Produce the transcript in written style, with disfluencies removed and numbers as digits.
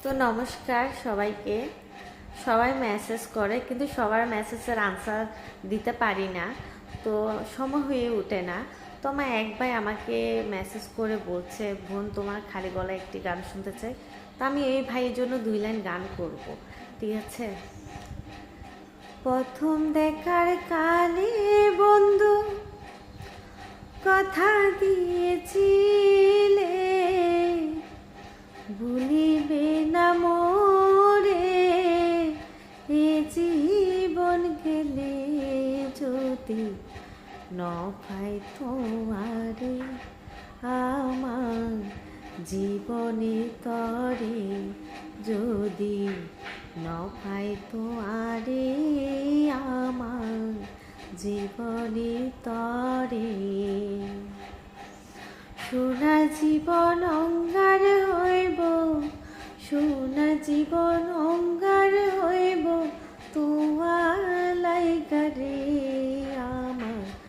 তো নমস্কার সবাইকে। সবাই মেসেজ করে কিন্তু সবার মেসেজের আনসার দিতে পারি না, তো সময় হয়ে ওঠে না। তো আমার এক ভাই আমাকে মেসেজ করে বলছে, বোন তোমার খালি গলায় একটি গান শুনতে চাই। তো আমি এই ভাইয়ের জন্য 2 লাইন গান করব, ঠিক আছে? প্রথম দেখার কালে বন্ধু কথা দিয়েছিলে, ভুলিবে না মোরে এ জীবন গেলে যদি নপাই তোমারে আমার জীবনে তরে, যদি নপাই তোমারে আমার জীবনে তরে। সোনা জীবন অঙ্গার হইব, সোনা জীবন অঙ্গার হইব তোমার লাইগারে